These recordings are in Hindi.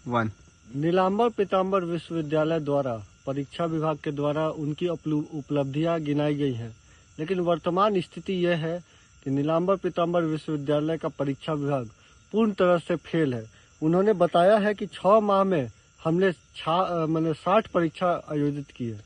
1। नीलांबर पीताम्बर विश्वविद्यालय द्वारा परीक्षा विभाग के द्वारा उनकी उपलब्धियां गिनाई गई हैं, लेकिन वर्तमान स्थिति यह है कि नीलांबर पीताम्बर विश्वविद्यालय का परीक्षा विभाग पूर्ण तरह से फेल है। उन्होंने बताया है कि 6 माह में हमने 60 परीक्षा आयोजित की है,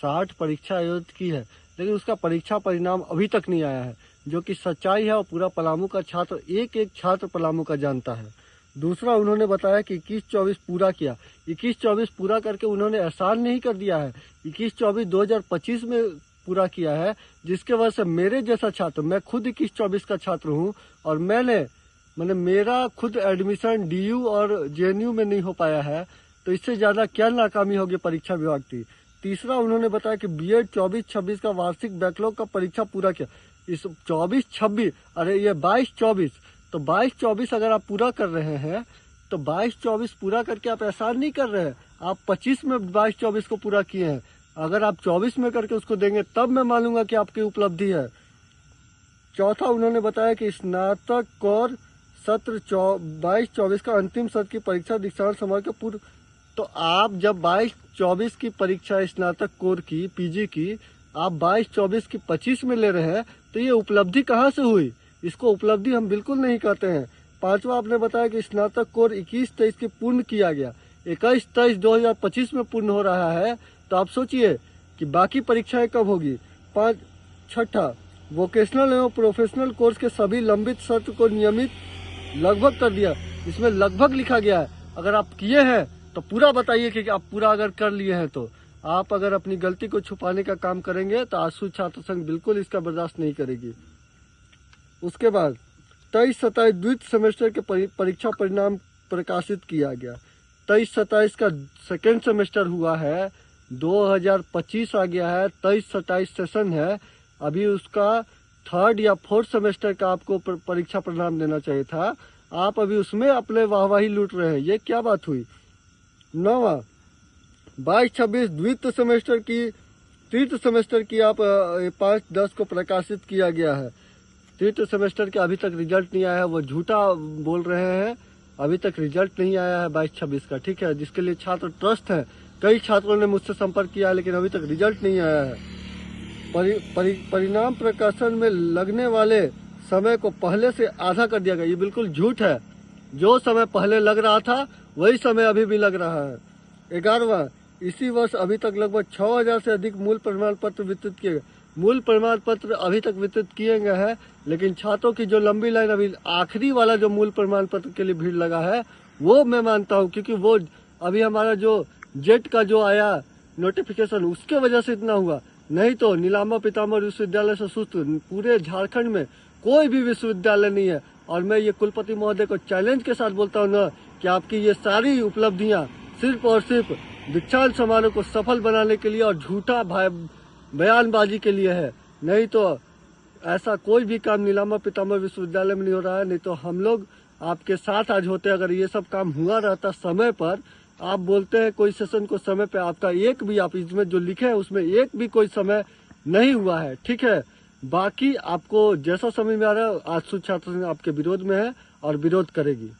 60 परीक्षा आयोजित की है, लेकिन उसका परीक्षा परिणाम अभी तक नहीं आया है, जो कि सच्चाई है और पूरा पलामू का छात्र एक एक छात्र पलामू का जानता है। दूसरा, उन्होंने बताया कि 21-24 पूरा किया। 21-24 पूरा करके उन्होंने एहसान नहीं कर दिया है, 21-24 2025 में पूरा किया है, जिसके वजह से मेरे जैसा छात्र, मैं खुद 21-24 का छात्र हूं और मैंने मेरा खुद एडमिशन DU और JNU में नहीं हो पाया है, तो इससे ज्यादा क्या नाकामी होगी परीक्षा विभाग की। तीसरा, उन्होंने बताया कि BEd 24-26 का वार्षिक बैकलॉग का परीक्षा पूरा किया। इस 24-26, अरे ये 22-24, तो 22-24 अगर आप पूरा कर रहे हैं तो 22-24 पूरा करके आप एहसान नहीं कर रहे हैं, आप 25 में 22-24 को पूरा किए हैं। अगर आप 24 में करके उसको देंगे तब मैं मानूंगा कि आपकी उपलब्धि है। चौथा, उन्होंने बताया कि स्नातक कोर सत्र 22-24 का अंतिम सत्र की परीक्षा दीक्षांत समारोह के पूर्व, तो आप जब 22-24 की परीक्षा स्नातक कोर की PG की आप 22-24 की 25 में ले रहे हैं, तो ये उपलब्धि कहाँ से हुई? इसको उपलब्धि हम बिल्कुल नहीं कहते हैं। पांचवा, आपने बताया कि स्नातक कोर 21-23 की पूर्ण किया गया, 21-23 2025 में पूर्ण हो रहा है, तो आप सोचिए कि बाकी परीक्षाएं कब होगी। छठा, वोकेशनल एवं प्रोफेशनल कोर्स के सभी लंबित सत्र को नियमित लगभग कर दिया। इसमें लगभग लिखा गया है, अगर आप किए हैं तो पूरा बताइए कि आप पूरा अगर कर लिए हैं तो। आप अगर अपनी गलती को छुपाने का काम करेंगे तो आसू छात्र संघ बिल्कुल इसका बर्दाश्त नहीं करेगी। उसके बाद 23-27 द्वितीय सेमेस्टर के परीक्षा परिणाम प्रकाशित किया गया। 23-27 का सेकेंड सेमेस्टर हुआ है, 2025 आ गया है, 23-27 सेशन है, अभी उसका 3rd या 4th सेमेस्टर का आपको परीक्षा परिणाम देना चाहिए था। आप अभी उसमें अपने वाहवाही लूट रहे हैं, ये क्या बात हुई। 9वां, 22-26 द्वितीय सेमेस्टर की तृतीय सेमेस्टर की आप 5-10 को प्रकाशित किया गया है। तृतीय सेमेस्टर के अभी तक रिजल्ट नहीं आया है, वो झूठा बोल रहे हैं, अभी तक रिजल्ट नहीं आया है 22-26 का, ठीक है, जिसके लिए छात्र त्रस्त है। कई छात्रों ने मुझसे संपर्क किया है, लेकिन अभी तक रिजल्ट नहीं आया है। परिणाम प्रकाशन में लगने वाले समय को पहले से आधा कर दिया गया, ये बिल्कुल झूठ है। जो समय पहले लग रहा था वही समय अभी भी लग रहा है। 11वां, इसी वर्ष अभी तक लगभग 6000 से अधिक मूल प्रमाण पत्र वितरित किए गए। मूल प्रमाण पत्र अभी तक वितरित किए गए हैं, लेकिन छात्रों की जो लंबी लाइन, अभी आखिरी वाला जो मूल प्रमाण पत्र के लिए भीड़ लगा है, वो मैं मानता हूँ, क्योंकि वो अभी हमारा जो जेट का जो आया नोटिफिकेशन, उसके वजह से इतना हुआ। नहीं तो नीलांबर पीताम्बर विश्वविद्यालय से सुस्त पूरे झारखंड में कोई भी विश्वविद्यालय नहीं है। और मैं ये कुलपति महोदय को चैलेंज के साथ बोलता हूँ ना कि आपकी ये सारी उपलब्धियां सिर्फ और सिर्फ दीक्षांत समारोह को सफल बनाने के लिए और झूठा बयानबाजी के लिए है। नहीं तो ऐसा कोई भी काम नीलांबर पीताम्बर विश्वविद्यालय में नहीं हो रहा है। नहीं तो हम लोग आपके साथ आज होते, अगर ये सब काम हुआ रहता समय पर। आप बोलते हैं कोई सेशन को समय पे, आपका एक भी, आप इसमें जो लिखे हैं उसमें एक भी कोई समय नहीं हुआ है, ठीक है। बाकी आपको जैसा समझ में आ रहा है, आसू छात्र संघ आपके विरोध में है और विरोध करेगी।